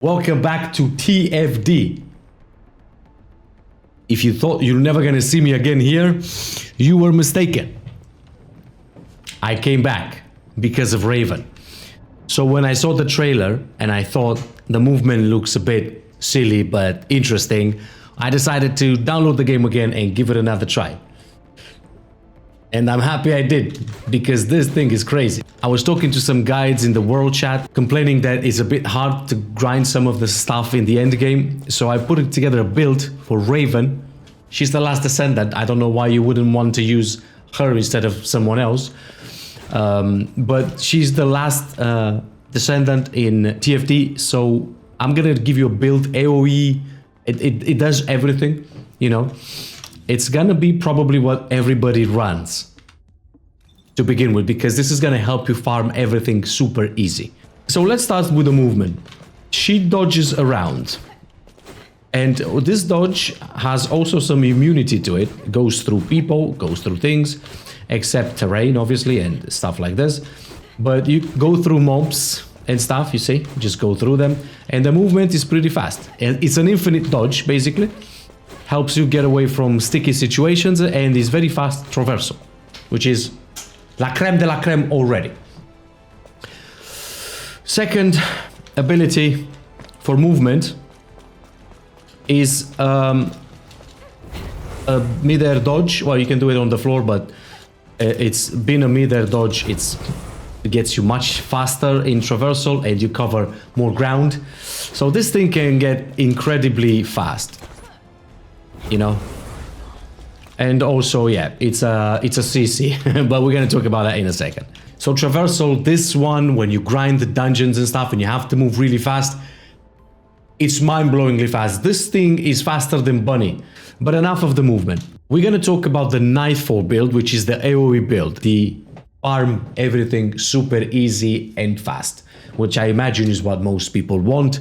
Welcome back to TFD. If you thought you're never gonna see me again here, you were mistaken. I came back because of Raven. So when I saw the trailer and I thought the movement looks a bit silly but interesting, I decided to download the game again and give it another try. And I'm happy I did, because this thing is crazy. I was talking to some guides in the world chat, complaining that it's a bit hard to grind some of the stuff in the end game. So I put together a build for Raven. She's the last Descendant. I don't know why you wouldn't want to use her instead of someone else. But she's the last Descendant in TFD. So I'm gonna give you a build, AoE. It does everything, you know. It's gonna be probably what everybody runs to begin with, because this is gonna help you farm everything super easy. So let's start with the movement. She dodges around, and this dodge has also some immunity to it. It goes through people, goes through things, except terrain obviously and stuff like this. But you go through mobs and stuff, you see, just go through them, and the movement is pretty fast. And it's an infinite dodge basically. Helps you get away from sticky situations, and is very fast traversal, which is la creme de la creme already. Second ability for movement is a mid-air dodge. Well, you can do it on the floor, but it's been a mid-air dodge. It gets you much faster in traversal and you cover more ground. So this thing can get incredibly fast. You know, and also, yeah, it's a CC, but we're gonna talk about that in a second. So traversal, this one, when you grind the dungeons and stuff and you have to move really fast, it's mind-blowingly fast. This thing is faster than Bunny. But enough of the movement. We're gonna talk about the Nightfall build, which is the AoE build, the farm everything super easy and fast, which I imagine is what most people want.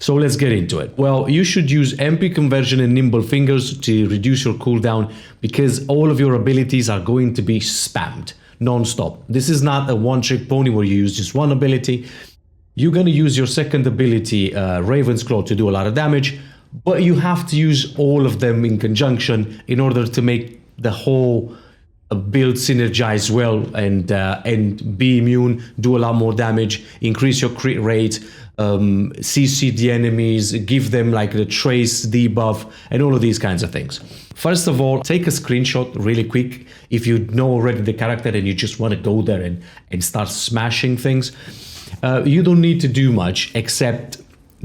So let's get into it. Well, you should use MP conversion and nimble fingers to reduce your cooldown, because all of your abilities are going to be spammed non-stop. This is not a one-trick pony where you use just one ability. You're going to use your second ability, Raven's Claw, to do a lot of damage, but you have to use all of them in conjunction in order to make the whole build synergize well and be immune, do a lot more damage, increase your crit rate, CC the enemies, give them like the trace debuff, and all of these kinds of things. First of all, take a screenshot really quick if you know already the character and you just want to go there and start smashing things. You don't need to do much except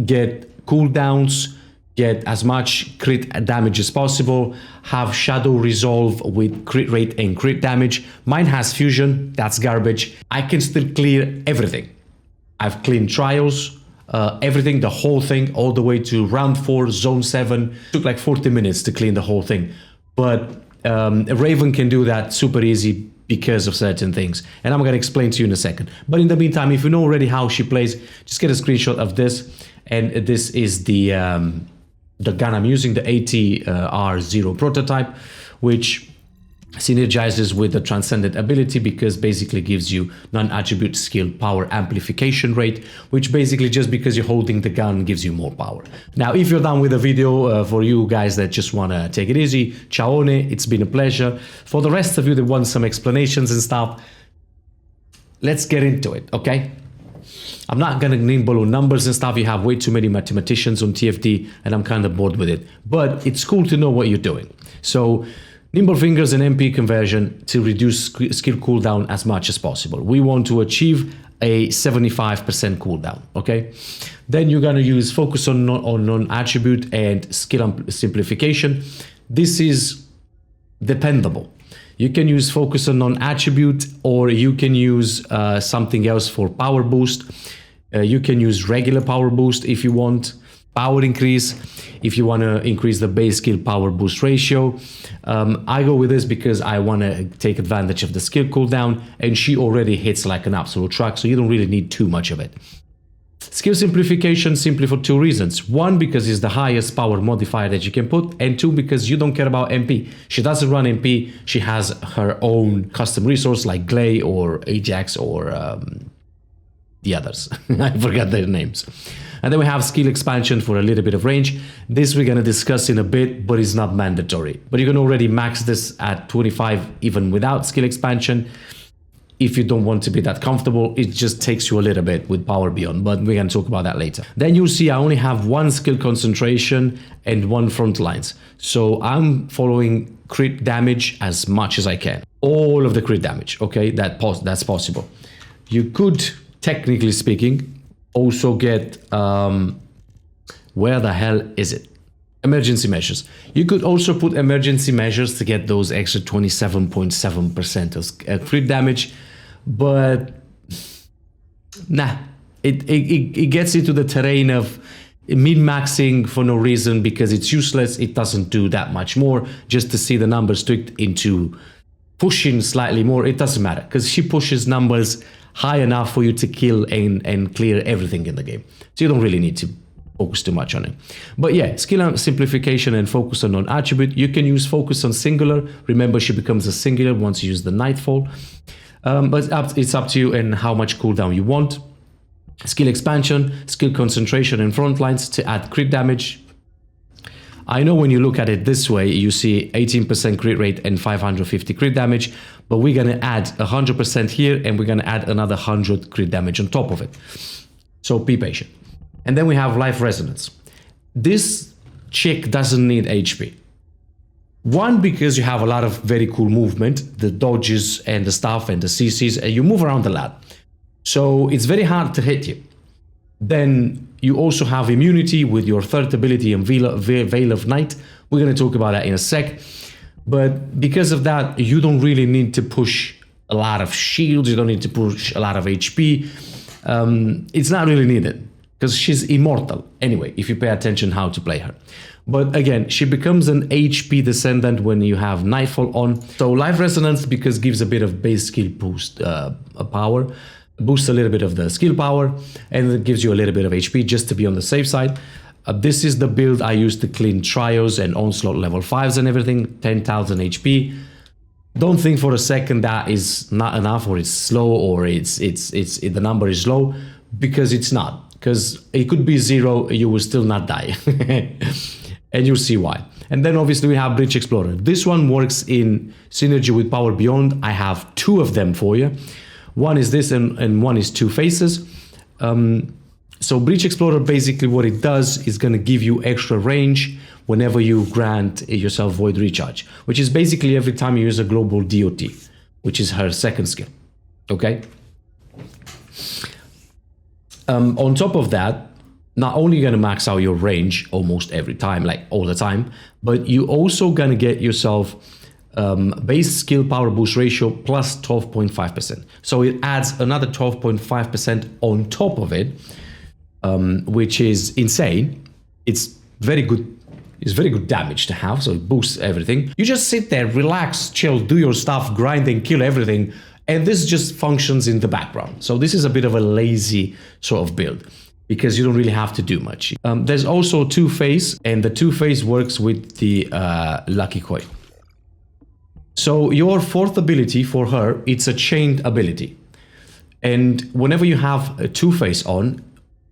get cooldowns, get as much crit damage as possible, have Shadow Resolve with crit rate and crit damage. Mine has Fusion, that's garbage. I can still clear everything. I've cleaned Trials, everything, the whole thing, all the way to round 4, zone 7. It took like 40 minutes to clean the whole thing. But Raven can do that super easy because of certain things. And I'm gonna explain to you in a second. But in the meantime, if you know already how she plays, just get a screenshot of this. And this is the gun I'm using, the AT-R0 prototype, which synergizes with the Transcendent ability, because basically gives you non-attribute skill power amplification rate, which basically just because you're holding the gun gives you more power. Now, if you're done with the video, for you guys that just want to take it easy, ciaone, it's been a pleasure. For the rest of you that want some explanations and stuff, let's get into it, okay? I'm not gonna nimble on numbers and stuff. You have way too many mathematicians on TFD and I'm kind of bored with it. But it's cool to know what you're doing. So nimble fingers and MP conversion to reduce skill cooldown as much as possible. We want to achieve a 75% cooldown, okay? Then you're gonna use focus on non-attribute and skill simplification. This is dependable. You can use focus on non-attribute, or you can use something else for power boost. You can use regular power boost if you want. Power increase if you want to increase the base skill power boost ratio. I go with this because I want to take advantage of the skill cooldown, and she already hits like an absolute truck, so you don't really need too much of it. Skill simplification simply for two reasons. One, because it's the highest power modifier that you can put, and two, because you don't care about MP. She doesn't run MP, she has her own custom resource like Glay or Ajax or the others. I forgot their names. And then we have skill expansion for a little bit of range. This we're going to discuss in a bit, but it's not mandatory. But you can already max this at 25 even without skill expansion. If you don't want to be that comfortable, it just takes you a little bit with power beyond, but we're going to talk about that later. Then you'll see I only have one skill concentration and one front lines. So I'm following crit damage as much as I can. All of the crit damage, okay? That's possible. You could, technically speaking, also get, where the hell is it? Emergency measures. You could also put emergency measures to get those extra 27.7% of crit damage, but nah, it gets into the terrain of min-maxing for no reason because it's useless. It doesn't do that much more. Just to see the numbers tweaked into pushing slightly more, it doesn't matter because she pushes numbers high enough for you to kill and clear everything in the game. So you don't really need to focus too much on it. But yeah, skill simplification and focus on non-attribute. You can use focus on singular. Remember, she becomes a singular once you use the Nightfall. But it's up to you and how much cooldown you want. Skill expansion, skill concentration and front lines to add crit damage. I know when you look at it this way, you see 18% crit rate and 550 crit damage, but we're going to add 100% here and we're going to add another 100 crit damage on top of it. So be patient. And then we have life resonance. This chick doesn't need HP. One, because you have a lot of very cool movement, the dodges and the stuff and the CCs, and you move around a lot. So it's very hard to hit you. Then you also have immunity with your third ability and Veil of Night. We're going to talk about that in a sec. But because of that, you don't really need to push a lot of shields. You don't need to push a lot of HP. It's not really needed because she's immortal anyway, if you pay attention how to play her. But again, she becomes an HP Descendant when you have Nightfall on. So Life Resonance, because gives a bit of base skill boost power, boosts a little bit of the skill power, and it gives you a little bit of HP just to be on the safe side. This is the build I use to clean trios and onslaught level 5s and everything, 10,000 HP. Don't think for a second that is not enough or it's slow or the number is low, because it's not. Because it could be 0, you will still not die. And you'll see why. And then obviously we have Breach Explorer. This one works in synergy with Power Beyond. I have 2 of them for you. One is this and one is Two Faces. So Breach Explorer, basically what it does is going to give you extra range whenever you grant yourself Void Recharge, which is basically every time you use a global DOT, which is her second skill. Okay? On top of that, not only going to max out your range almost every time, like all the time, but you also going to get yourself base skill power boost ratio plus 12.5%. So it adds another 12.5% on top of it, which is insane. It's very good. It's very good damage to have, so it boosts everything. You just sit there, relax, chill, do your stuff, grind and kill everything, and this just functions in the background. So this is a bit of a lazy sort of build, because you don't really have to do much. There's also Two Face, and the Two Face works with the Lucky Coin. So your fourth ability for her, it's a chained ability. And whenever you have a Two Face on,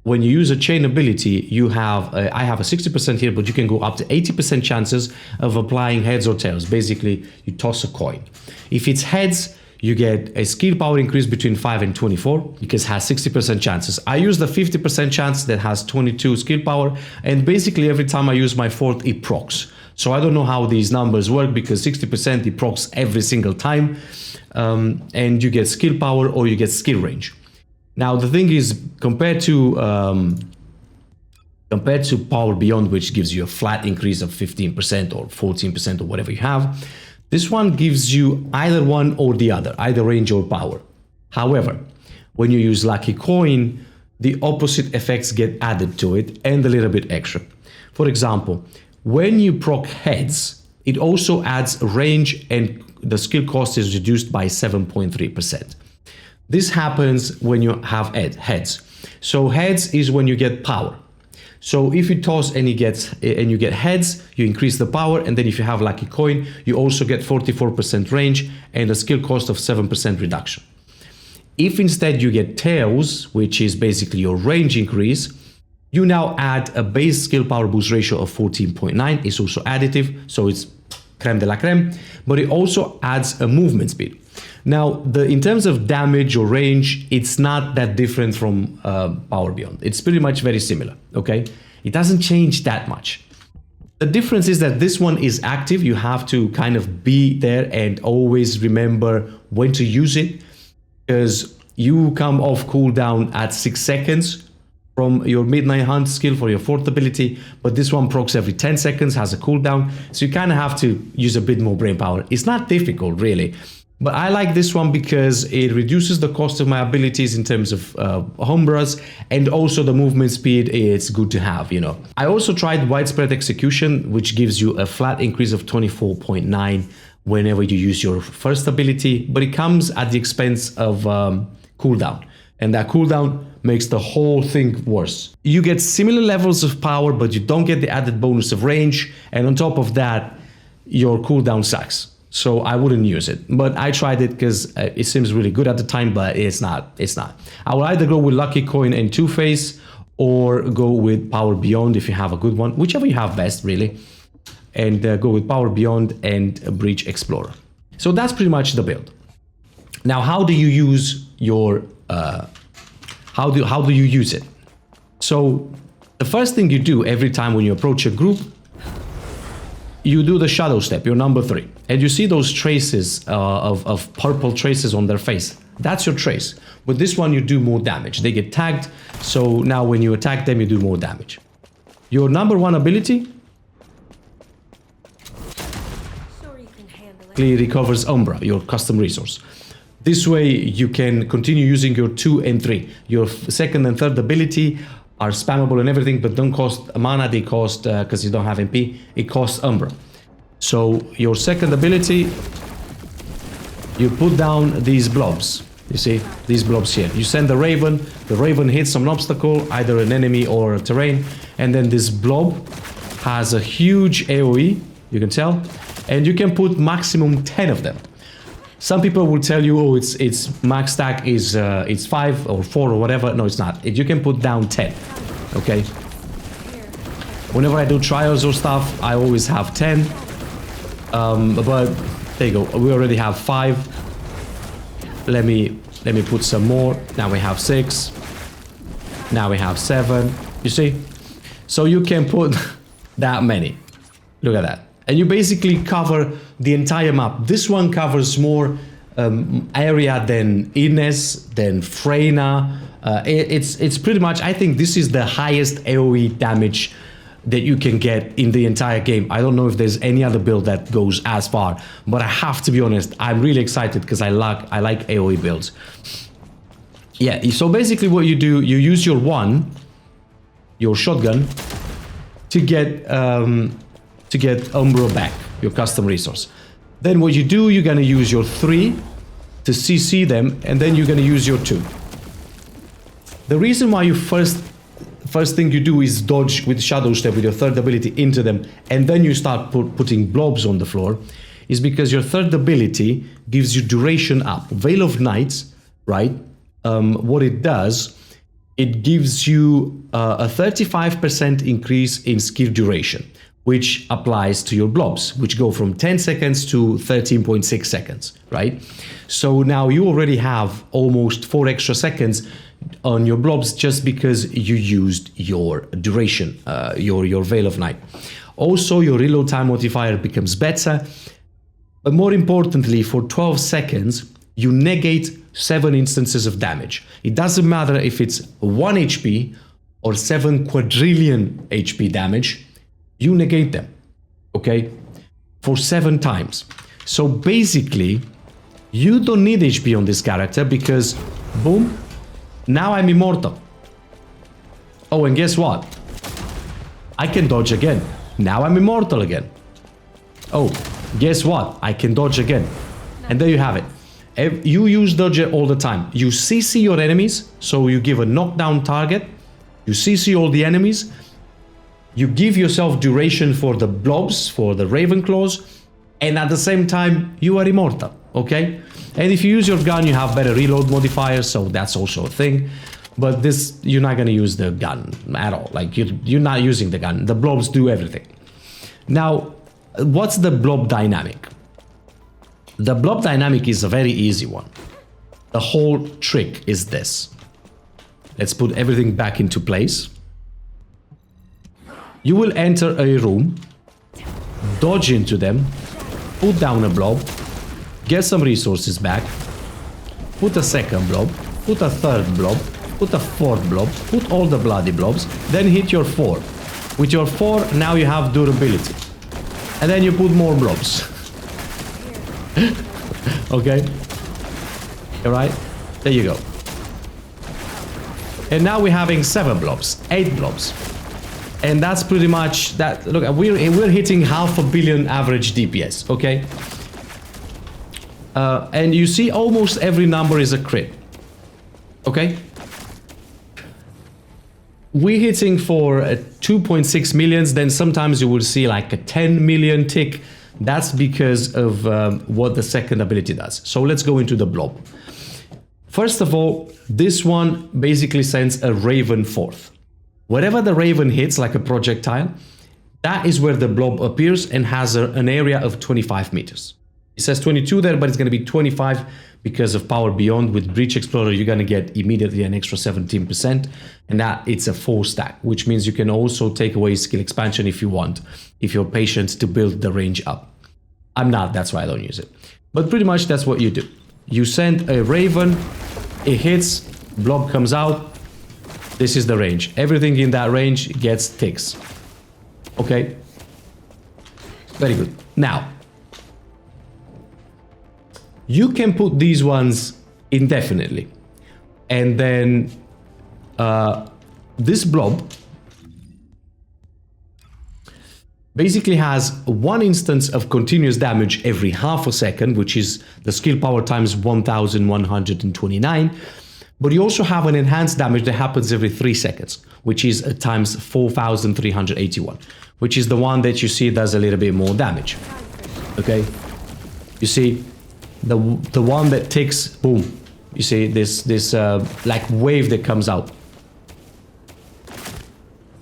when you use a chain ability, you have, I have a 60% here, but you can go up to 80% chances of applying heads or tails. Basically, you toss a coin. If it's heads, you get a skill power increase between 5 and 24, because it has 60% chances. I use the 50% chance that has 22 skill power, and basically every time I use my fourth, it procs. So I don't know how these numbers work, because 60% it procs every single time, and you get skill power or you get skill range. Now the thing is, compared to Power Beyond, which gives you a flat increase of 15% or 14% or whatever you have, this one gives you either one or the other, either range or power. However, when you use Lucky Coin, the opposite effects get added to it and a little bit extra. For example, when you proc heads, it also adds range and the skill cost is reduced by 7.3%. This happens when you have heads. So heads is when you get power. So if you toss and you get heads, you increase the power, and then if you have Lucky Coin, you also get 44% range and a skill cost of 7% reduction. If instead you get tails, which is basically your range increase, You now add a base skill power boost ratio of 14.9. It's also additive, so it's creme de la creme, but it also adds a movement speed. Now, in terms of damage or range, it's not that different from Power Beyond. It's pretty much very similar, okay? It doesn't change that much. The difference is that this one is active. You have to kind of be there and always remember when to use it, because you come off cooldown at 6 seconds from your Midnight Hunt skill for your 4th ability, but this one procs every 10 seconds, has a cooldown, so you kind of have to use a bit more brain power. It's not difficult, really, but I like this one because it reduces the cost of my abilities in terms of homebrews, and also the movement speed, it's good to have, you know. I also tried Widespread Execution, which gives you a flat increase of 24.9 whenever you use your first ability, but it comes at the expense of cooldown, and that cooldown makes the whole thing worse. You get similar levels of power, but you don't get the added bonus of range, and on top of that, your cooldown sucks. So I wouldn't use it, but I tried it because it seems really good at the time, but it's not. I will either go with Lucky Coin and Two-Face, or go with Power Beyond if you have a good one, whichever you have best, really, and go with Power Beyond and Breach Explorer. So that's pretty much the build. Now, how do you use your how do you use it? So the first thing you do every time when you approach a group, you do the shadow step, your number 3, and you see those traces of purple traces on their face. That's your trace. With this one, you do more damage. They get tagged, so now when you attack them, you do more damage. Your number 1 ability recovers Umbra, your custom resource. This way, you can continue using your 2 and 3. Your 2nd and 3rd ability are spammable and everything, but don't cost mana. They cost, because you don't have MP, it costs Umbra. So your 2nd ability, you put down these blobs. You see, these blobs here. You send the Raven hits an obstacle, either an enemy or a terrain, and then this blob has a huge AoE, you can tell, and you can put maximum 10 of them. Some people will tell you, oh, it's max stack is it's 5 or 4 or whatever. No, it's not. You can put down 10. Okay. Whenever I do trials or stuff, I always have 10. But there you go. We already have 5. Let me put some more. Now we have 6. Now we have 7. You see? So you can put that many. Look at that. And you basically cover the entire map. This one covers more area than Ines, than Freyna. It's pretty much, I think this is the highest AoE damage that you can get in the entire game. I don't know if there's any other build that goes as far, but I have to be honest, I'm really excited because I like AoE builds. Yeah, so basically what you do, you use your shotgun, to get Umbra back, your custom resource. Then what you do, you're gonna use your 3 to CC them, and then you're gonna use your 2. The reason why you first thing you do is dodge with Shadow Step with your 3rd ability into them, and then you start putting blobs on the floor, is because your 3rd ability gives you duration up. Veil of Night, right? What it does, it gives you a 35% increase in skill duration, which applies to your blobs, which go from 10 seconds to 13.6 seconds, right? So now you already have almost 4 extra seconds on your blobs just because you used your duration, your Veil of Night. Also, your reload time modifier becomes better, but more importantly, for 12 seconds, you negate 7 instances of damage. It doesn't matter if it's 1 HP or 7 quadrillion HP damage, you negate them, okay, for 7 times. So basically, you don't need HP on this character because, boom, now I'm immortal. Oh, and guess what? I can dodge again. Now I'm immortal again. Oh, guess what? I can dodge again. And there you have it. You use dodge all the time. You CC your enemies, so you give a knockdown target. You CC all the enemies. You give yourself duration for the blobs, for the Ravenclaws, and at the same time, you are immortal, okay? And if you use your gun, you have better reload modifiers, so that's also a thing. But this, you're not going to use the gun at all. Like, you're not using the gun. The blobs do everything. Now, what's the blob dynamic? The blob dynamic is a very easy one. The whole trick is this. Let's put everything back into place. You will enter a room, dodge into them, put down a blob, get some resources back, put a second blob, put a third blob, put a fourth blob, put all the bloody blobs, then hit your 4. With your 4, now you have durability. And then you put more blobs. Okay? Alright? There you go. And now we're having 7 blobs, 8 blobs. And that's pretty much that. Look, we're hitting 500 million average DPS, okay? And you see almost every number is a crit. Okay? We're hitting for 2.6 millions, then sometimes you will see like a 10 million tick. That's because of what the second ability does. So let's go into the blob. First of all, this one basically sends a raven forth. Wherever the raven hits like a projectile, that is where the blob appears and has an area of 25 meters. It says 22 there, but it's going to be 25 because of Power Beyond. With Breach Explorer, you're going to get immediately an extra 17%, and that it's a 4 stack, which means you can also take away skill expansion if you want, if you're patient to build the range up. I'm not, that's why I don't use it. But pretty much that's what you do. You send a raven, it hits, blob comes out. This is the range. Everything in that range gets ticks. Okay? Very good. Now, you can put these ones indefinitely. And then this blob basically has 1 instance of continuous damage every half a second, which is the skill power times 1129. But you also have an enhanced damage that happens every 3 seconds, which is times 4381, which is the one that you see does a little bit more damage. Okay? You see, the one that ticks, boom. You see this like wave that comes out.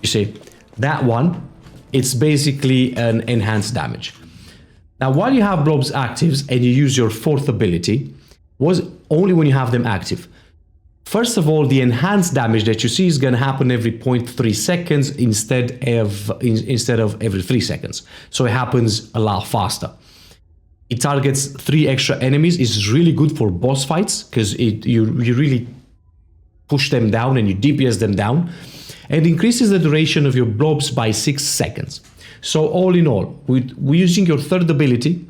You see, that one, it's basically an enhanced damage. Now, while you have blobs actives and you use your 4th ability, was only when you have them active. First of all, the enhanced damage that you see is going to happen every 0.3 seconds instead of every 3 seconds. So it happens a lot faster. It targets 3 extra enemies. It's really good for boss fights because you really push them down and you DPS them down. And increases the duration of your blobs by 6 seconds. So all in all, we're using your 3rd ability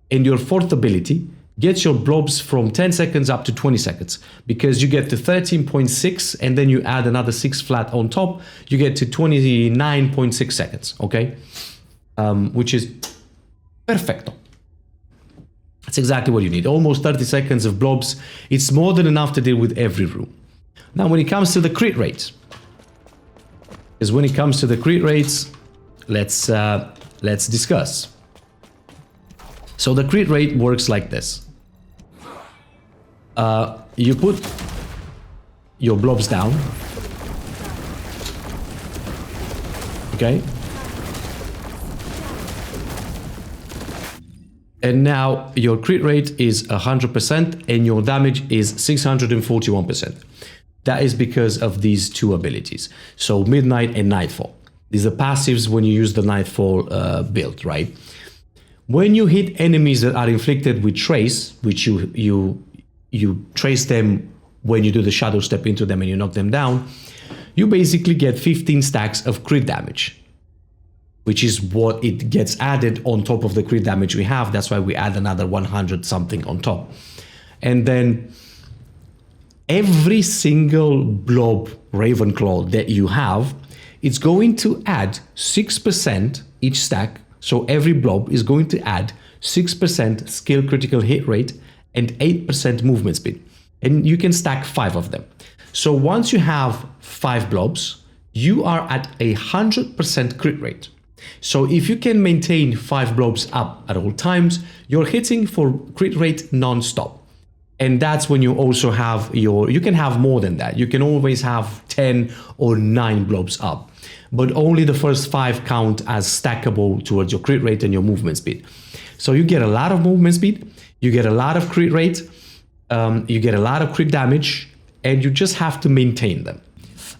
and your 4th ability, gets your blobs from 10 seconds up to 20 seconds. Because you get to 13.6 and then you add another 6 flat on top, you get to 29.6 seconds, okay? Which is perfecto. That's exactly what you need. Almost 30 seconds of blobs. It's more than enough to deal with every room. Now, when it comes to the crit rates, let's discuss. So the crit rate works like this. You put your blobs down. Okay. And now your crit rate is 100% and your damage is 641%. That is because of these 2 abilities. So Midnight and Nightfall. These are passives when you use the Nightfall build, right? When you hit enemies that are inflicted with trace, which you trace them when you do the shadow step into them and you knock them down, you basically get 15 stacks of crit damage, which is what it gets added on top of the crit damage we have. That's why we add another 100 something on top. And then every single blob Ravenclaw that you have, it's going to add 6% each stack. So every blob is going to add 6% skill critical hit rate and 8% movement speed. And you can stack 5 of them. So once you have 5 blobs, you are at 100% crit rate. So if you can maintain 5 blobs up at all times, you're hitting for crit rate non-stop. And that's when you also have you can have more than that. You can always have 10 or 9 blobs up, but only the first 5 count as stackable towards your crit rate and your movement speed. So you get a lot of movement speed, you get a lot of crit rate, you get a lot of crit damage, and you just have to maintain them.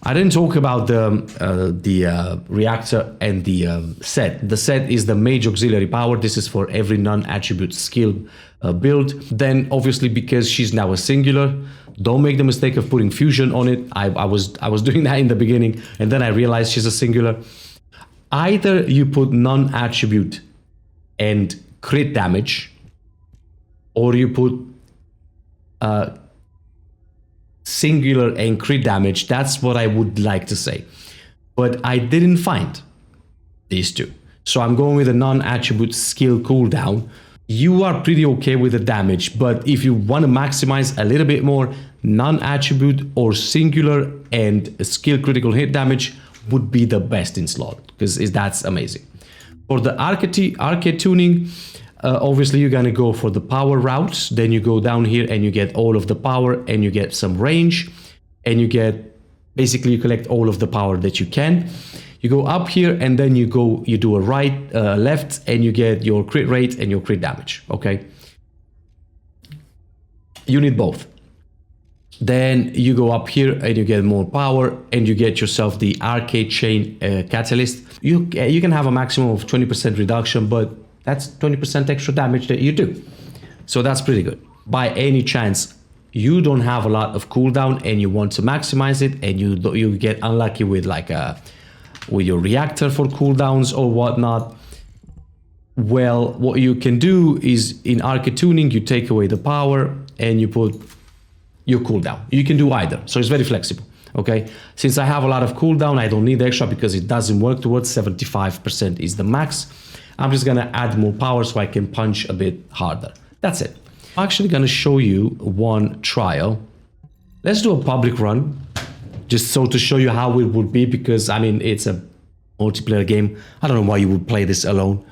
I didn't talk about the reactor and the set. The set is the mage auxiliary power. This is for every non-attribute skill build. Then obviously, because she's now a singular, don't make the mistake of putting fusion on it. I was doing that in the beginning, and then I realized she's a singular. Either you put non-attribute and crit damage, or you put singular and crit damage. That's what I would like to say, but I didn't find these two, so I'm going with a non-attribute skill cooldown. You are pretty okay with the damage, but if you want to maximize a little bit more, non-attribute or singular and skill critical hit damage would be the best in slot, because that's amazing. For the arcade tuning, obviously you're gonna go for the power routes. Then you go down here and you get all of the power, and you get some range, and you get basically you collect all of the power that you can. You go up here and then you do a right, left, and you get your crit rate and your crit damage. Okay, you need both. Then you go up here and you get more power, and you get yourself the arcade chain catalyst. You can have a maximum of 20% reduction, but that's 20% extra damage that you do. So that's pretty good. By any chance you don't have a lot of cooldown and you want to maximize it, and you get unlucky with with your reactor for cooldowns or whatnot, well, what you can do is in arcade tuning, you take away the power and you put your cooldown. You can do either, so it's very flexible. Okay, since I have a lot of cooldown, I don't need extra because it doesn't work towards 75% is the max. I'm just gonna add more power so I can punch a bit harder. That's it. I'm actually gonna show you one trial. Let's do a public run, just so to show you how it would be, because I mean, it's a multiplayer game. I don't know why you would play this alone.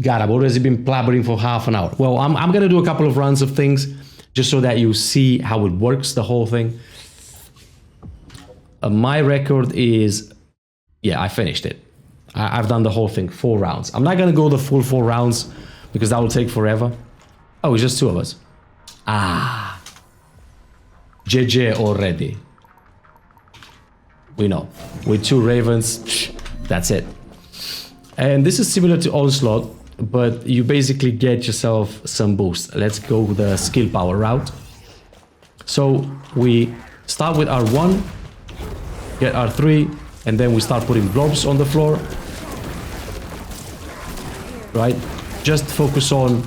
God, I've already been blabbering for half an hour. Well, I'm gonna do a couple of runs of things just so that you see how it works, the whole thing. My record is, yeah, I finished it. I've done the whole thing, 4 rounds. I'm not gonna go the full 4 rounds because that will take forever. Oh, it's just 2 of us. Ah. GG already. We know. With 2 ravens, that's it. And this is similar to Onslaught, but you basically get yourself some boost. Let's go the skill power route. So we start with R1, get R3, and then we start putting blobs on the floor. Right? Just focus on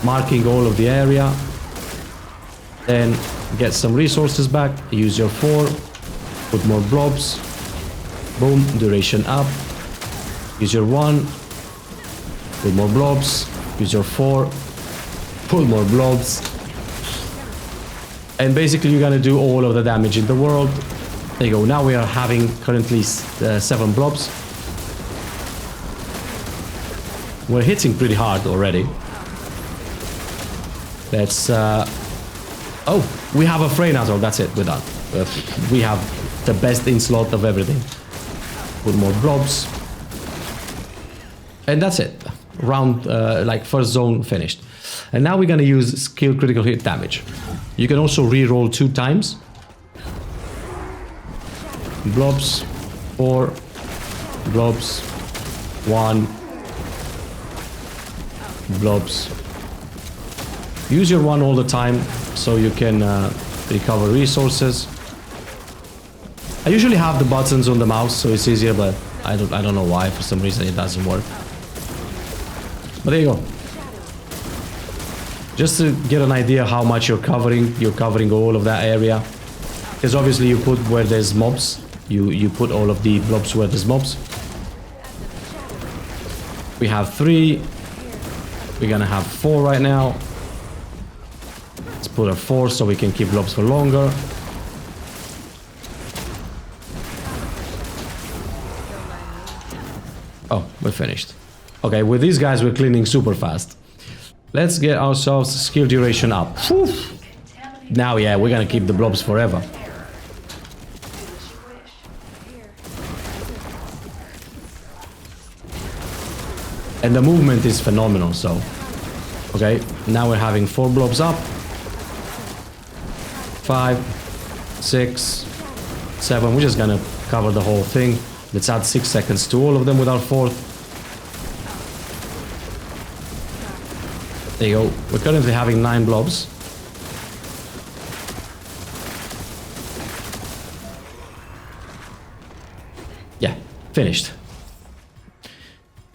marking all of the area. Then get some resources back. Use your 4. Put more blobs. Boom. Duration up. Use your 1. Put more blobs. Use your 4. Put more blobs. And basically you're gonna do all of the damage in the world. There you go. Now we are having currently 7 blobs. We're hitting pretty hard already. Let's... oh, we have a fray now, so that's it, we're done. We have the best in slot of everything. Put more blobs. And that's it. Round, like first zone finished. And now we're gonna use skill critical hit damage. You can also re-roll 2 times. Blobs, 4, blobs, 1, blobs. Use your 1 all the time so you can recover resources. I usually have the buttons on the mouse so it's easier, but I don't know why, for some reason it doesn't work. But there you go. Just to get an idea how much you're covering all of that area. Because obviously you put where there's mobs. You put all of the blobs where there's mobs. We have 3. We're gonna have 4 right now. Let's put a 4 so we can keep blobs for longer. Oh, we're finished. Okay, with these guys we're cleaning super fast. Let's get ourselves skill duration up. Whew. Now, yeah, we're gonna keep the blobs forever. And the movement is phenomenal, so... Okay, now we're having 4 blobs up. 5, 6, 7. We're just gonna cover the whole thing. Let's add 6 seconds to all of them with our 4th. There you go. We're currently having 9 blobs. Yeah, finished.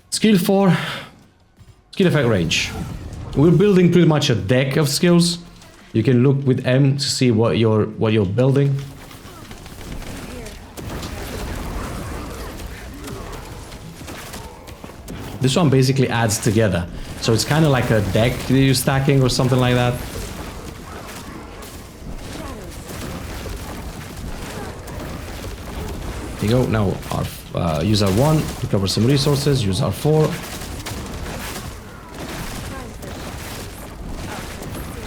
Skill 4. Skill effect range. We're building pretty much a deck of skills. You can look with M to see what you're building. This one basically adds together. So it's kind of like a deck that you're stacking or something like that. There you go. Now our use our 1 to cover some resources. Use our 4.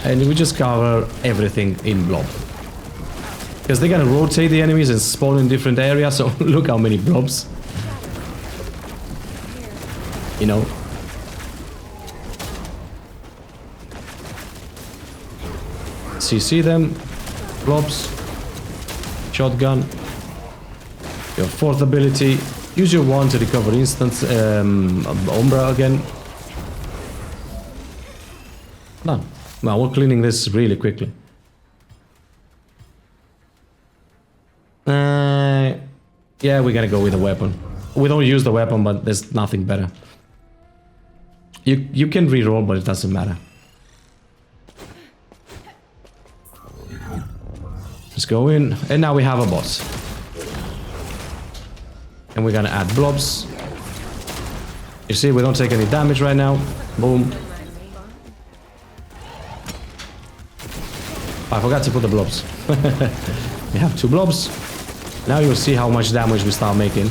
And we just cover everything in blob. Because they're gonna rotate the enemies and spawn in different areas, so look how many blobs. You know. So you see them, blobs, shotgun, your 4th ability, use your 1 to recover instant Umbra again. Done. Now we're cleaning this really quickly. Yeah, we're gonna go with a weapon. We don't use the weapon, but there's nothing better. You can reroll, but it doesn't matter. Let's go in, and now we have a boss. And we're gonna add blobs. You see, we don't take any damage right now. Boom. I forgot to put the blobs. We have 2 blobs. Now you'll see how much damage we start making.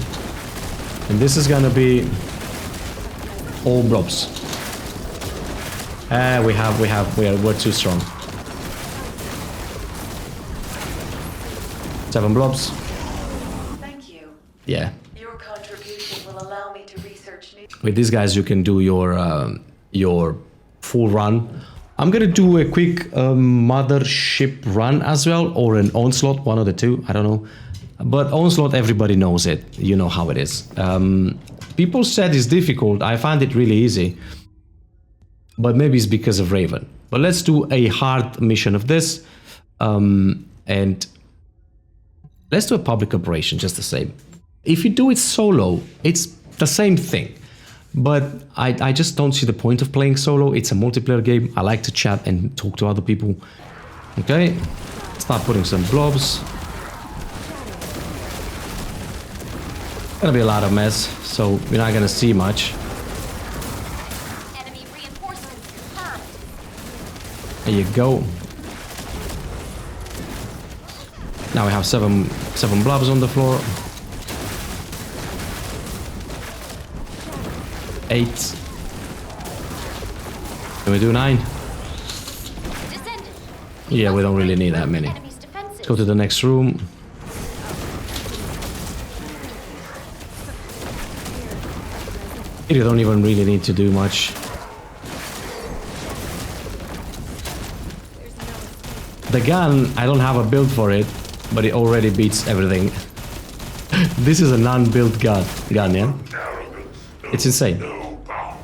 And this is gonna be all blobs. We're too strong. 7 blobs. Thank you. Yeah. Your contribution will allow me to research new... With these guys, you can do your full run. I'm gonna do a quick mothership run as well, or an onslaught, one of the two, I don't know. But onslaught, everybody knows it. You know how it is. People said it's difficult. I find it really easy. But maybe it's because of Raven. But let's do a hard mission of this. And let's do a public operation just the same. If you do it solo, it's the same thing. But I just don't see the point of playing solo. It's a multiplayer game. I like to chat and talk to other people. Okay. Start putting some blobs. Gonna be a lot of mess, so we're not gonna see much. Enemy reinforcements confirmed. There you go. Now we have seven blobs on the floor. 8. Can we do 9? Descendant. Yeah, we don't really need that many. Let's go to the next room. You don't even really need to do much. The gun, I don't have a build for it, but it already beats everything. This is a non-built gun, yeah? It's insane. No bounds.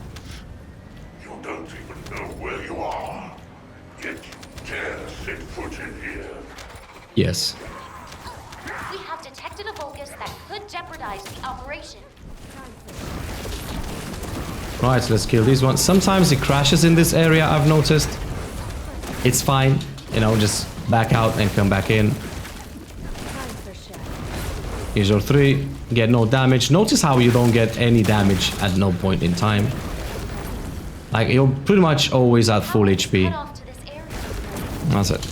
You don't even know where you are. Yet you dare set foot in here. Yes. We have detected a focus that could jeopardize the operation. Right, so let's kill these ones. Sometimes it crashes in this area, I've noticed. It's fine, you know, just back out and come back in. Here's your 3. Get no damage. Notice how you don't get any damage at no point in time. Like, you're pretty much always at full HP. Head off to this area. That's it.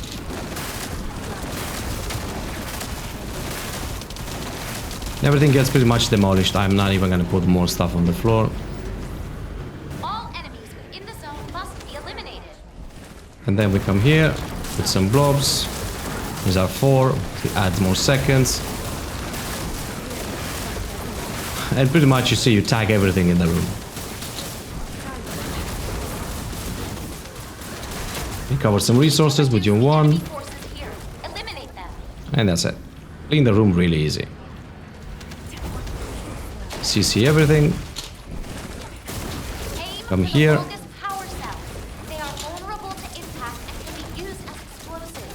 Everything gets pretty much demolished. I'm not even gonna put more stuff on the floor. All enemies within the zone must be eliminated. And then we come here with some blobs. These are 4 to add more seconds. And pretty much you see you tag everything in the room. Recover some resources with your 1. And that's it. Clean the room really easy. CC everything. Come here. They are vulnerable to impact and can be used as explosives.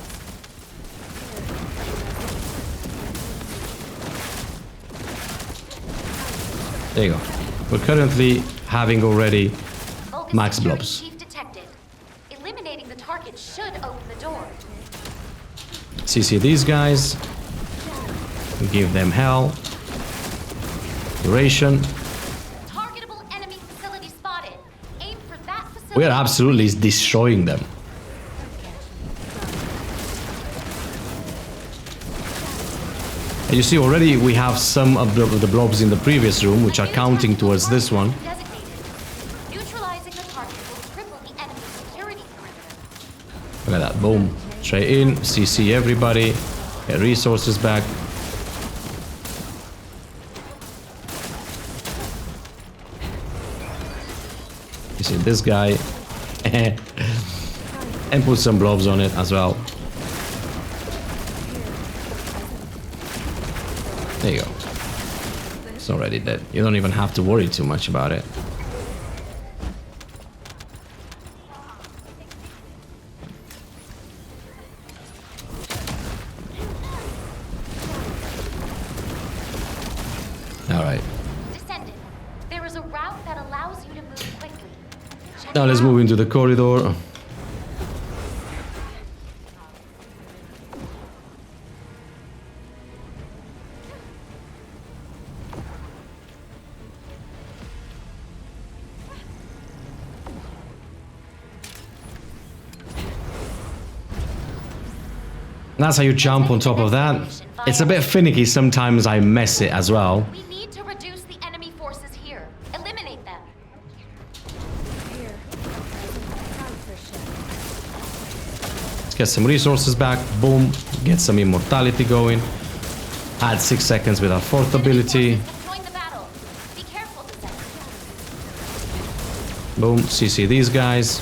There you go. We're currently having already Vulgus max security blobs. chief detected. Eliminating the target should open the door. CC these guys. Give them hell. Duration. Targetable enemy facility spotted. Aim for that facility. We are absolutely destroying them. And you see already we have some of the blobs in the previous room which are counting towards this one. Designated. Neutralizing the target will cripple the enemy security perimeter. Look at that. Boom. Straight in. CC everybody. Get resources back. You see this guy. And put some blobs on it as well. There you go. It's already dead. You don't even have to worry too much about it. Alright. Descendant. There is a route that allows you to move quickly. Check Now it let's out. move into the corridor. That's how you jump on top of that. It's a bit finicky, sometimes I mess it as well. We need to reduce the enemy forces here. Eliminate them. Let's get some resources back. Boom. Get some immortality going. Add 6 seconds with our 4th ability. Join the battle. Be careful, Descendant. Boom. CC these guys.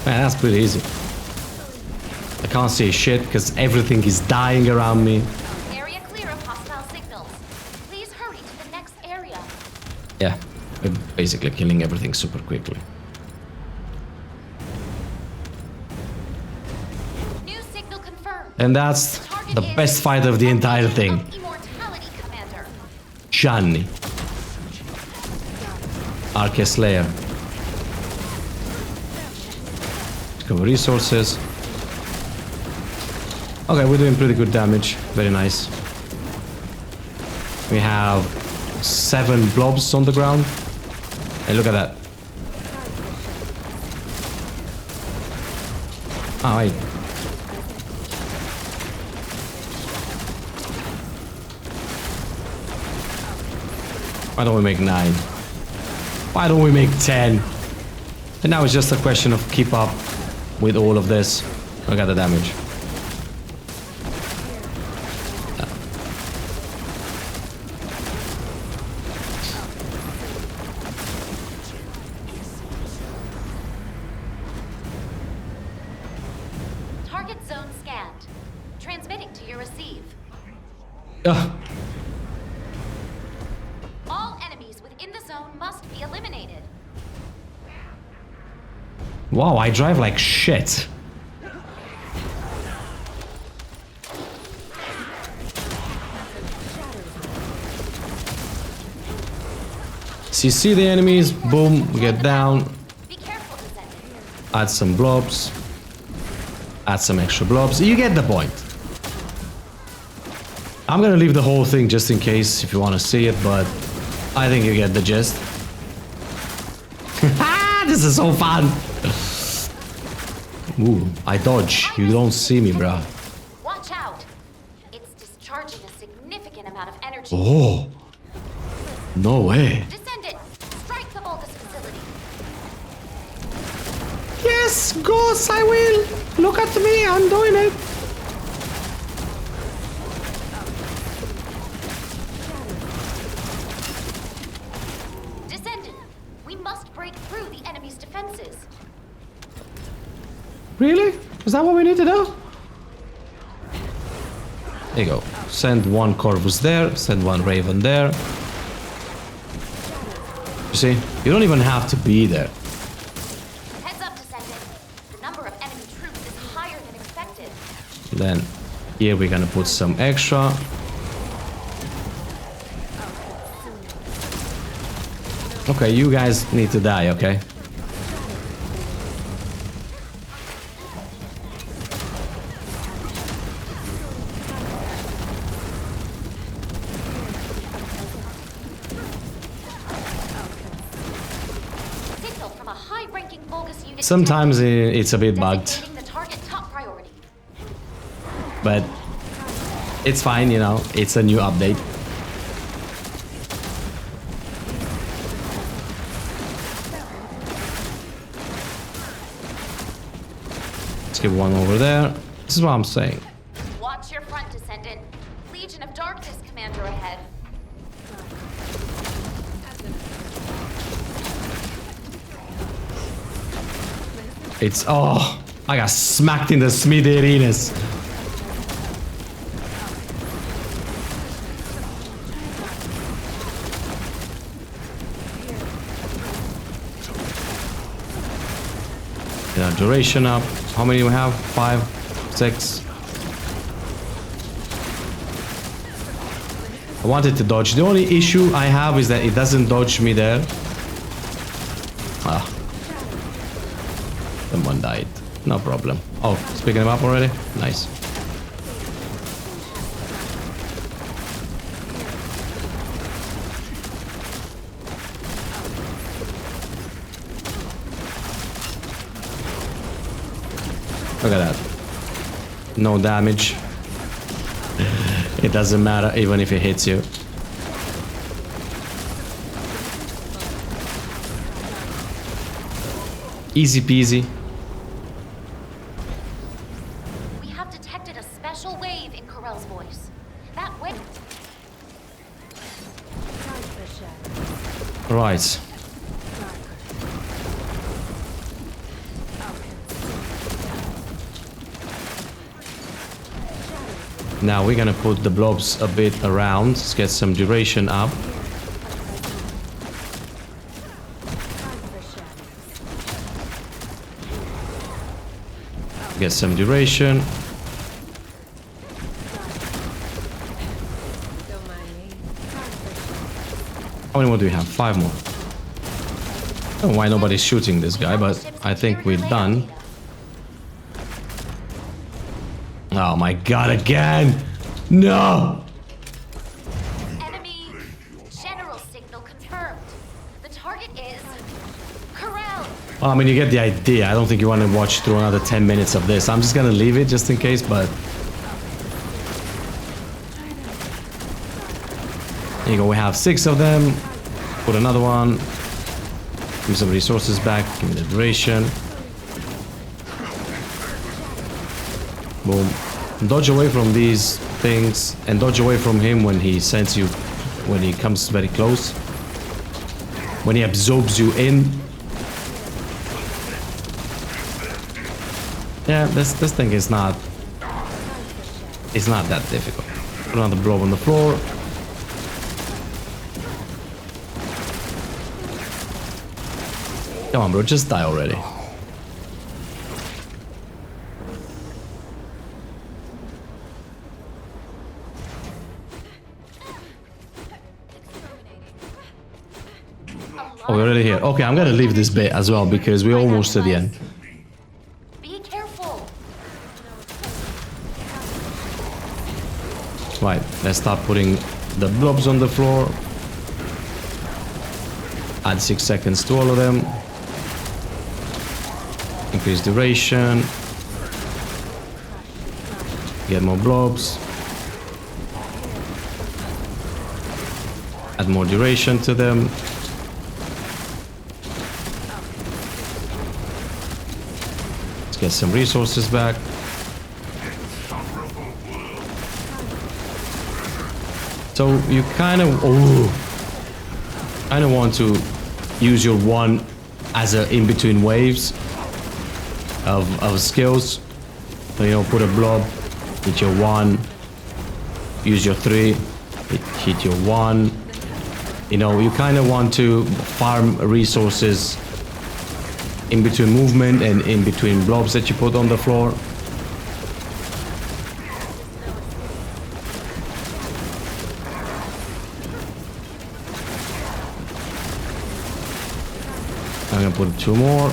Man, that's pretty easy. I can't see shit because everything is dying around me. Area clear of hostile signals. Please hurry to the next area. Yeah, we're basically killing everything super quickly. New signal confirmed. And that's Target the is best fight of the entire thing. Immortality, Commander. Gianni. Arca Slayer. Discover resources. Okay, we're doing pretty good damage. Very nice. We have 7 blobs on the ground. And look at that. Oh, wait. Why don't we make 9? Why don't we make 10? And now it's just a question of keep up with all of this. Look at the damage. Target zone scanned. Transmitting to your receive. Ugh. All enemies within the zone must be eliminated. Wow, I drive like shit. So you see the enemies, boom, we get down, Be careful, Descendant. add some blobs, add some extra blobs. You get the point. I'm gonna leave the whole thing just in case if you want to see it, but I think you get the gist. This is so fun. Ooh, I dodge. You don't see me, bruh. Watch out. It's discharging a significant amount of energy. Oh, no way. Descendant, strike the Vulgus facility. Yes, Yes, Ghost, I will. Look at me, I'm doing it. Descendant, we must break through the enemy's defenses. Really? Is that what we need to do? There you go. Send one Corvus there, send one Raven there. You see? You don't even have to be there. Heads up, Descendant. The number of enemy troops is higher than expected. Then here we're gonna put some extra. Okay, you guys need to die, okay? Signal from a high-ranking Vulgus unit. Sometimes it's a bit bugged, Designating the target top priority. but it's fine, you know, it's a new update. Let's get one over there. This is what I'm saying. Watch your front, Descendant. Legion of Darkness commander ahead. It's, oh, I got smacked in the smithereens. Yeah, duration up. How many do we have? 5, 6. I wanted to dodge. The only issue I have is that it doesn't dodge me there. Ah. Someone died. No problem. Oh, it's picking him up already? Nice. Look at that. No damage. It doesn't matter even if it hits you. Easy peasy. We have detected a special wave in Corell's voice. That wave. Right. Now we're gonna put the blobs a bit around. Let's get some duration up. Get some duration. How many more do we have? 5 more. I don't know why nobody's shooting this guy, but I think we're done. Oh my god, again! No! Enemy general signal confirmed. The target is Corell. Well, I mean, you get the idea. I don't think you want to watch through another 10 minutes of this. I'm just gonna leave it just in case, but... There you go, we have 6 of them. Put another one. Give me some resources back. Give me the duration. Boom. Dodge away from these things and dodge away from him when he sends you, when he comes very close. When he absorbs you in. Yeah, this thing is not, it's not that difficult. Put another blob on the floor. Come on, bro, just die already. Oh, we're already here. Okay, I'm gonna leave this bit as well because we're almost to the end. Be careful. Right, let's start putting the blobs on the floor. Add 6 seconds to all of them. Increase duration. Get more blobs. Add more duration to them. get some resources back. So you kind of want to use your one as a in between waves of skills. So, you know, put a blob, hit your one, use your three, hit your one. You know, you kind of want to farm resources in between movement and in between blobs that you put on the floor. I'm gonna put 2 more.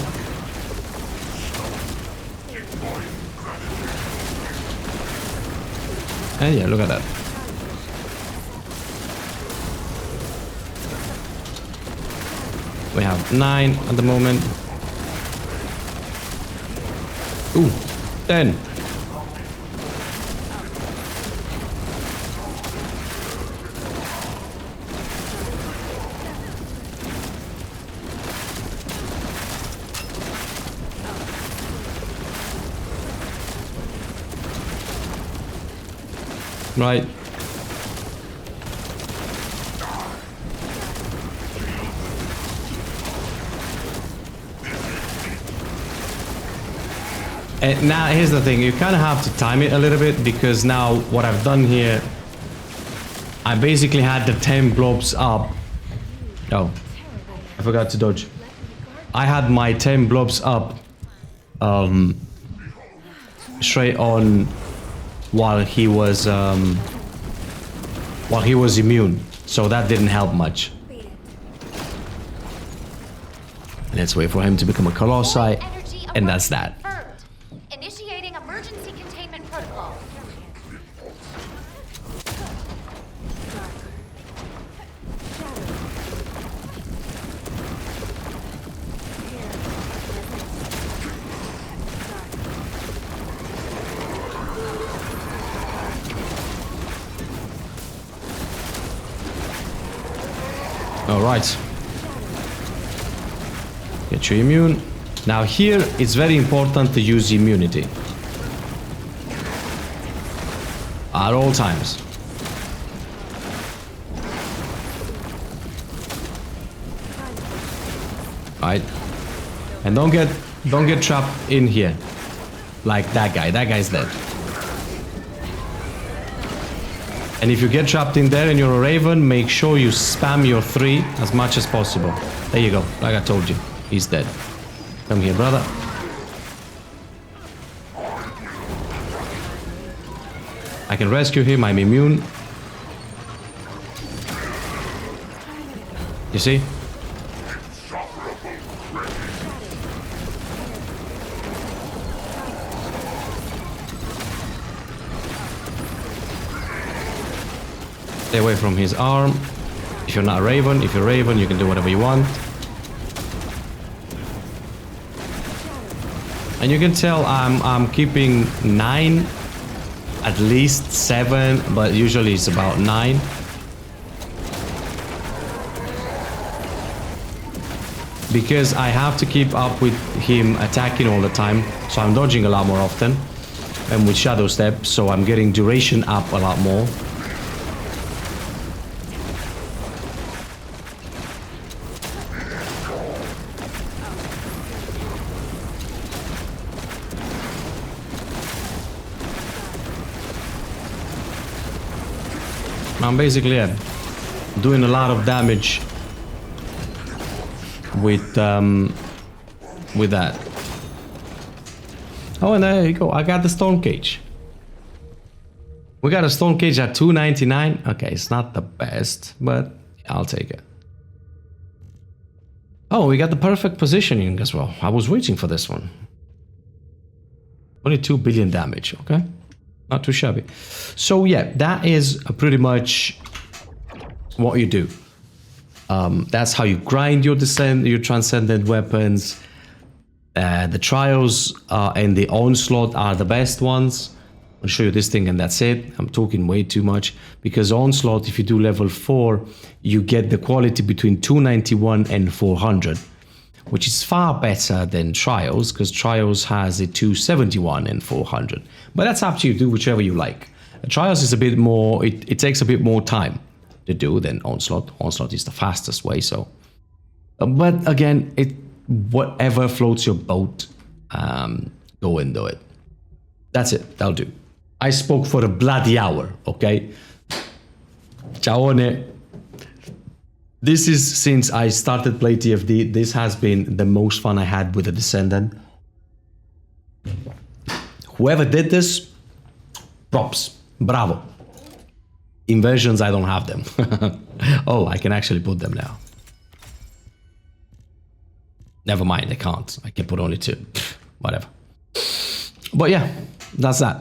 And yeah, look at that. We have 9 at the moment. Ooh, 10. Right. And now here's the thing, you kind of have to time it a little bit, because now what I've done here, I basically had the 10 blobs up. Oh, I forgot to dodge. I had my 10 blobs up straight on while he was immune, so that didn't help much. Let's wait for him to become a colossi, and that's that. Initiating emergency containment protocol. All right. Get you immune. Now here, it's very important to use immunity. At all times. Right? And don't get trapped in here. Like that guy. That guy's dead. And if you get trapped in there and you're a Raven, make sure you spam your 3 as much as possible. There you go. Like I told you. He's dead. Come here, brother. I can rescue him. I'm immune. You see? Stay away from his arm. If you're not a Raven, if you're a Raven, you can do whatever you want. And you can tell I'm keeping 9, at least 7, but usually it's about 9. Because I have to keep up with him attacking all the time, so I'm dodging a lot more often. And with Shadow Step, so I'm getting duration up a lot more. I'm basically doing a lot of damage with that. Oh, and there you go. I got the Storm Cage. We got a Storm Cage at 299. Okay, it's not the best, but I'll take it. Oh, we got the perfect positioning as well. I was waiting for this one. Only 2 billion damage, okay? Not too shabby. So yeah, that is pretty much what you do. That's how you grind your transcendent weapons. The trials and the onslaught are the best ones. I'll show you this thing and that's it. I'm talking way too much, because onslaught, if you do level 4, you get the quality between 291 and 400, which is far better than Trials, because Trials has a 271 and 400. But that's up to you, do whichever you like. Trials is a bit more, it takes a bit more time to do than Onslaught. Onslaught is the fastest way, so. But again, whatever floats your boat, go and do it. That's it, that'll do. I spoke for a bloody hour, okay? Ciaone. This is, since I started play TFD, this has been the most fun I had with the Descendant. Whoever did this, props, bravo. Inversions, I don't have them. Oh, I can actually put them now. Never mind, I can't. I can put only 2. Whatever. But yeah, that's that.